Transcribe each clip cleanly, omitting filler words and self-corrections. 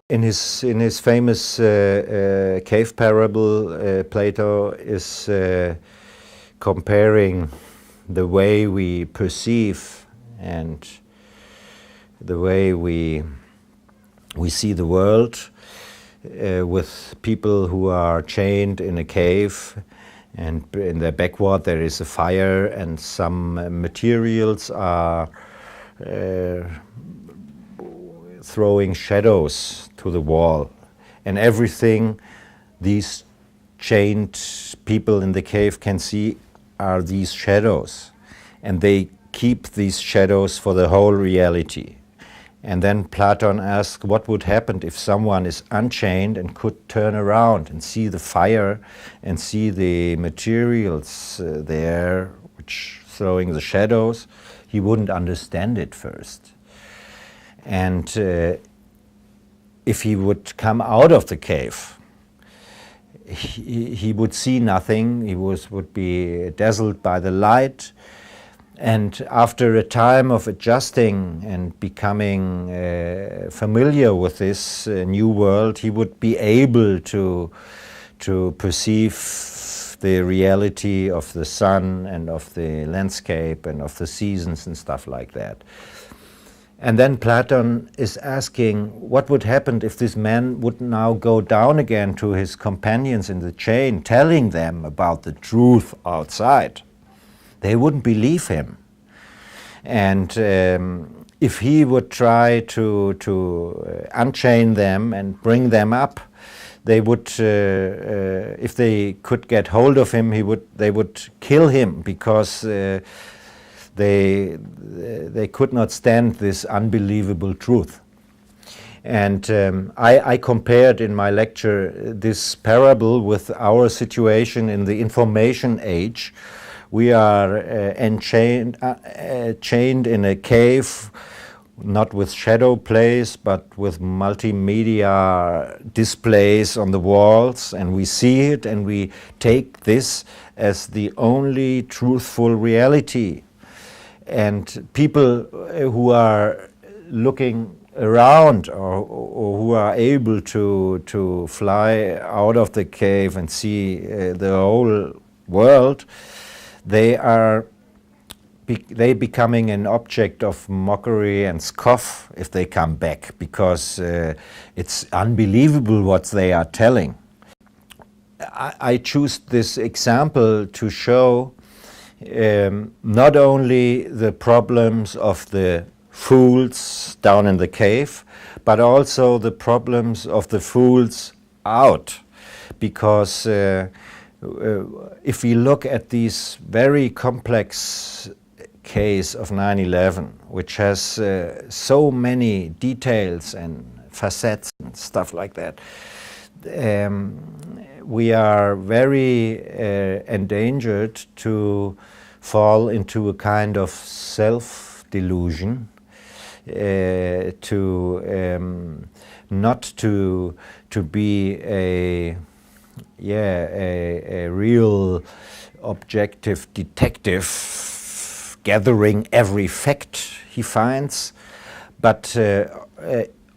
In his famous cave parable, Plato is comparing the way we perceive and the way we see the world with people who are chained in a cave, and in their backward there is a fire, and some materials are throwing shadows to the wall, and everything these chained people in the cave can see are these shadows, and they keep these shadows for the whole reality. And then Plato asks what would happen if someone is unchained and could turn around and see the fire and see the materials there which throwing the shadows. He wouldn't understand it first. And if he would come out of the cave, he would see nothing. He would be dazzled by the light. And after a time of adjusting and becoming familiar with this new world, he would be able to perceive the reality of the sun and of the landscape and of the seasons and stuff like that. And then Plato is asking what would happen if this man would now go down again to his companions in the chain, telling them about the truth outside. They wouldn't believe him. And if he would try to unchain them and bring them up, they would, if they could get hold of him, they would kill him, because they could not stand this unbelievable truth. And I compared in my lecture this parable with our situation in the information age. We are chained in a cave, not with shadow plays, but with multimedia displays on the walls, and we see it and we take this as the only truthful reality. And people who are looking around or who are able to fly out of the cave and see the whole world, they becoming an object of mockery and scoff if they come back, because it's unbelievable what they are telling. I choose this example to show not only the problems of the fools down in the cave, but also the problems of the fools out. Because if we look at this very complex case of 9/11, which has so many details and facets and stuff like that, we are very endangered to fall into a kind of self-delusion, not to be a real objective detective gathering every fact he finds, but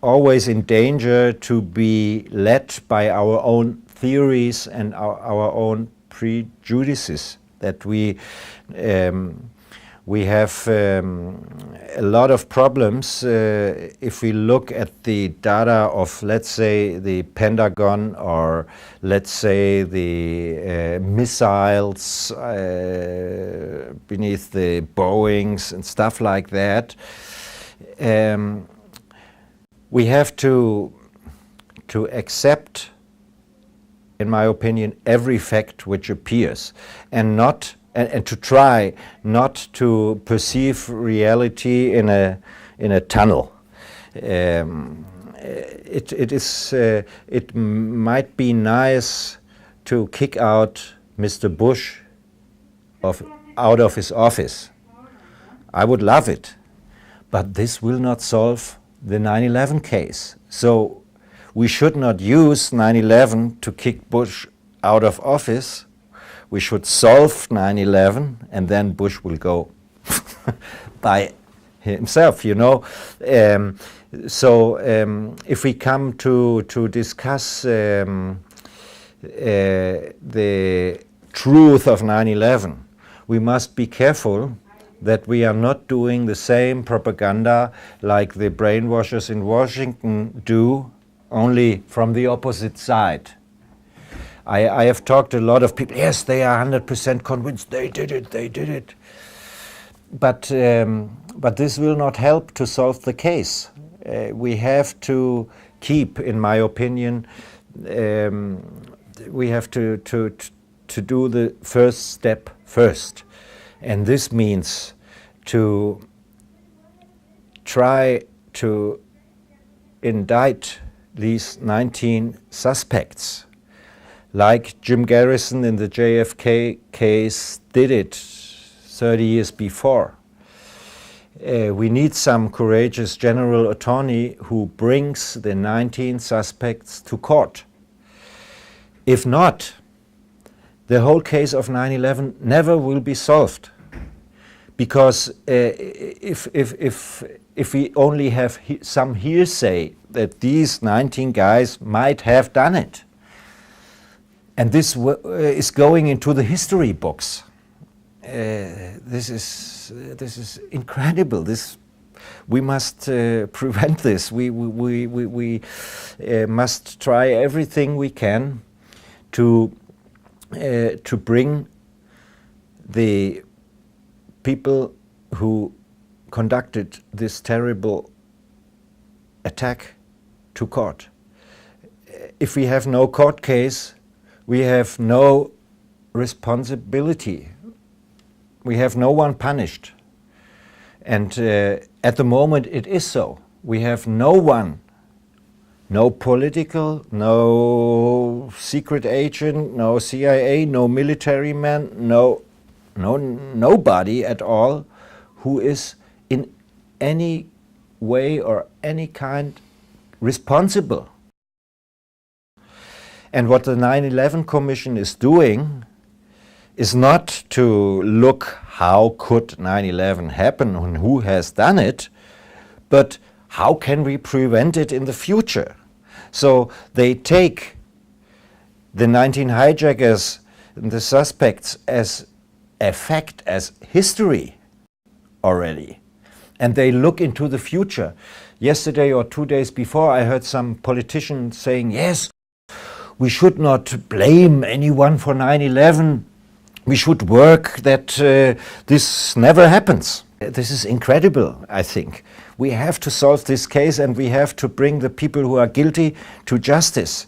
always in danger to be led by our own theories and our own prejudices, that we have a lot of problems if we look at the data of, let's say, the Pentagon, or let's say the missiles beneath the Boeings and stuff like that. We have to accept, in my opinion, every fact which appears, and to try not to perceive reality in a tunnel. It might be nice to kick out Mr. Bush out of his office. I would love it, but this will not solve the 9/11 case. So we should not use 9/11 to kick Bush out of office. We should solve 9/11 and then Bush will go by himself, you know. If we come to discuss the truth of 9/11, we must be careful that we are not doing the same propaganda like the brainwashers in Washington do, only from the opposite side. I have talked to a lot of people, yes, they are 100% convinced, they did it. But this will not help to solve the case. We have to keep, in my opinion, we have to do the first step first. And this means to try to indict these 19 suspects, like Jim Garrison in the JFK case did it 30 years before. We need some courageous general attorney who brings the 19 suspects to court. If not, the whole case of 9/11 never will be solved, because if we only have some hearsay that these 19 guys might have done it, and this is going into the history books, this is incredible. We must prevent this. We must try everything we can to bring the people who conducted this terrible attack to court. If we have no court case, we have no responsibility. We have no one punished. And at the moment it is so. We have no one, no political, no secret agent, no CIA, no military man, nobody at all who is in any way or any kind responsible. And what the 9/11 Commission is doing is not to look how could 9/11 happen and who has done it, but how can we prevent it in the future? So they take the 19 hijackers and the suspects as a fact, as history already, and they look into the future. Yesterday or 2 days before, I heard some politician saying, yes, we should not blame anyone for 9/11. We should work that this never happens. This is incredible, I think. We have to solve this case and we have to bring the people who are guilty to justice,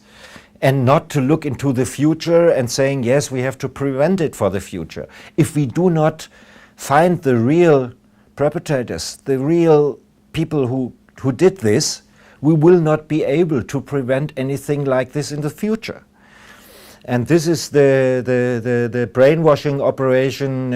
and not to look into the future and saying, yes, we have to prevent it for the future. If we do not find the real perpetrators, the real people who did this, we will not be able to prevent anything like this in the future. And this is the brainwashing operation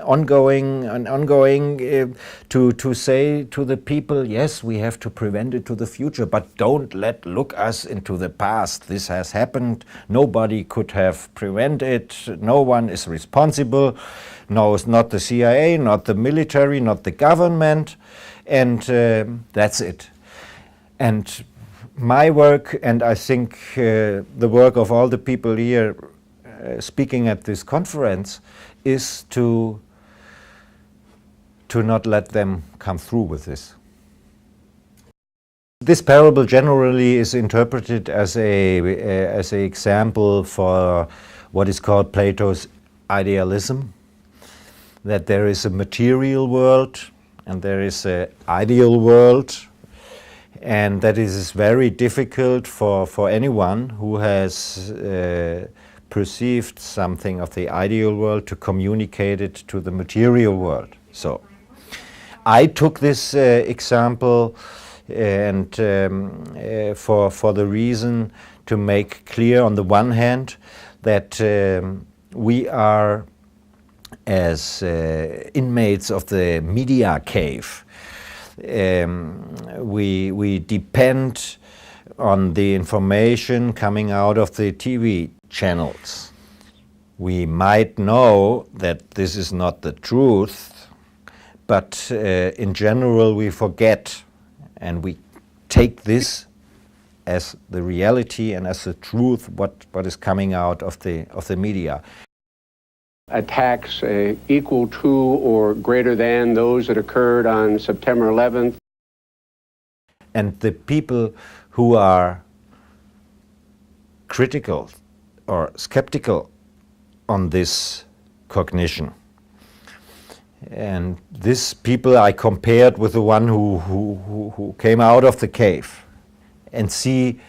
ongoing to say to the people, yes, we have to prevent it to the future, but don't look us into the past. This has happened. Nobody could have prevented it. No one is responsible. No, it's not the CIA, not the military, not the government, and that's it. And my work, and I think the work of all the people here speaking at this conference, is to not let them come through with this. This parable generally is interpreted as an example for what is called Plato's idealism, that there is a material world and there is an ideal world, and that it is very difficult for anyone who has perceived something of the ideal world to communicate it to the material world. So I took this example and for the reason to make clear, on the one hand, that we are, as inmates of the media cave, We depend on the information coming out of the TV channels. We might know that this is not the truth, but in general we forget, and we take this as the reality and as the truth what is coming out of the media. Attacks equal to or greater than those that occurred on September 11th. And the people who are critical or skeptical on this cognition, and these people I compared with the one who came out of the cave and see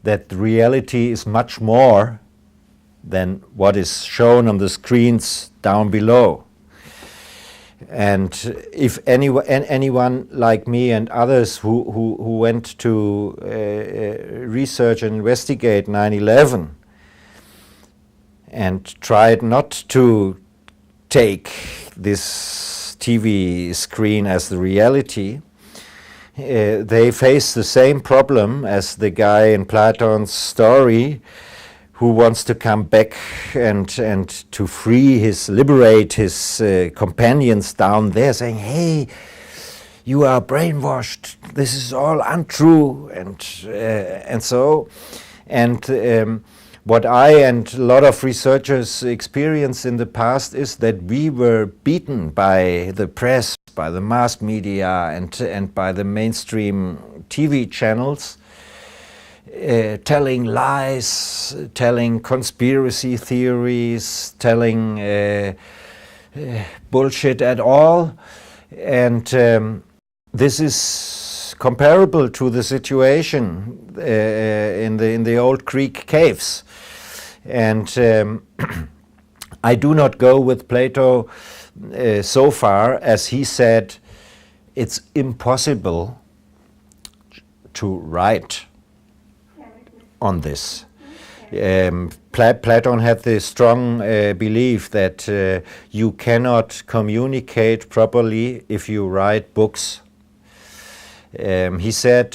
that the reality is much more than what is shown on the screens down below. And if anyone like me and others who went to research and investigate 9/11 and tried not to take this TV screen as the reality, they face the same problem as the guy in Plato's story who wants to come back and to liberate his companions down there, saying, hey, you are brainwashed, this is all untrue, and so. And what I and a lot of researchers experienced in the past is that we were beaten by the press, by the mass media, and by the mainstream TV channels, telling lies, telling conspiracy theories, telling bullshit at all. And this is comparable to the situation in the old Greek caves. And I do not go with Plato so far as he said it's impossible to write on this. Plato had the strong belief that you cannot communicate properly if you write books. He said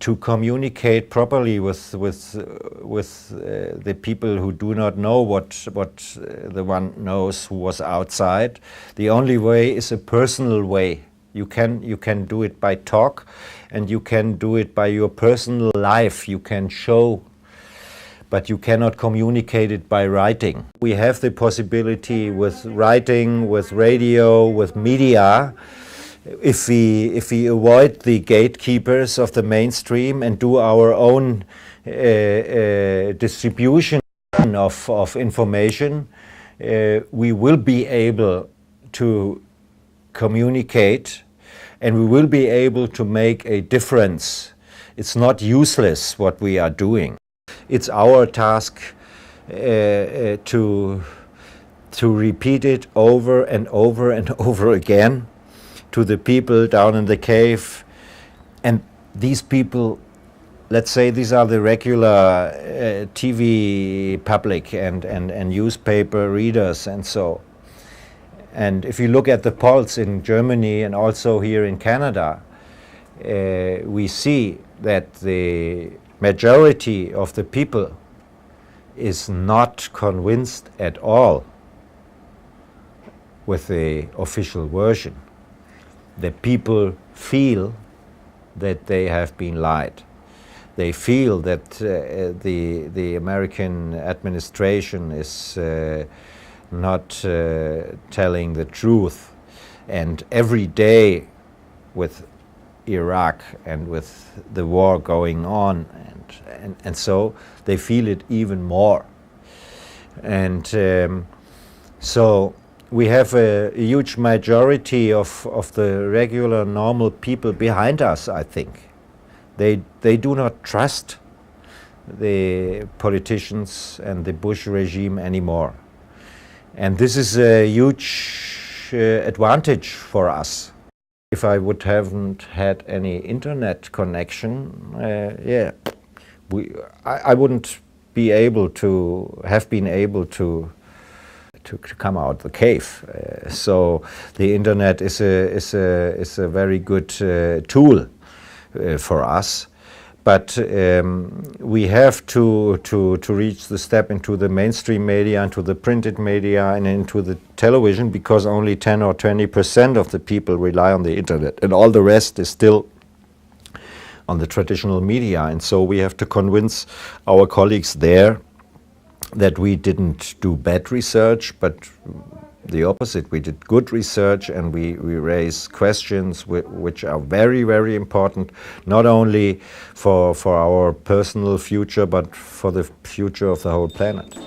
to communicate properly with the people who do not know what the one knows who was outside, the only way is a personal way. You can do it by talk, and you can do it by your personal life. You can show, but you cannot communicate it by writing. We have the possibility with writing, with radio, with media, if we avoid the gatekeepers of the mainstream and do our own distribution of information, we will be able to communicate, and we will be able to make a difference. It's not useless what we are doing. It's our task to repeat it over and over and over again to the people down in the cave. And these people, let's say these are the regular TV public and newspaper readers and so. And if you look at the polls in Germany and also here in Canada, we see that the majority of the people is not convinced at all with the official version. The people feel that they have been lied. They feel that the American administration is not telling the truth, and every day with Iraq and with the war going on, and so they feel it even more. And so we have a huge majority of the regular normal people behind us, I think. They do not trust the politicians and the Bush regime anymore. And this is a huge advantage for us. If I would haven't had any internet connection, I wouldn't be able to have been able to to come out the cave. So the internet is a very good tool for us. But we have to reach the step into the mainstream media, into the printed media, and into the television, because only 10 or 20% of the people rely on the internet, and all the rest is still on the traditional media. And so we have to convince our colleagues there that we didn't do bad research, but the opposite. We did good research, and we raise questions which are very, very important, not only for our personal future, but for the future of the whole planet.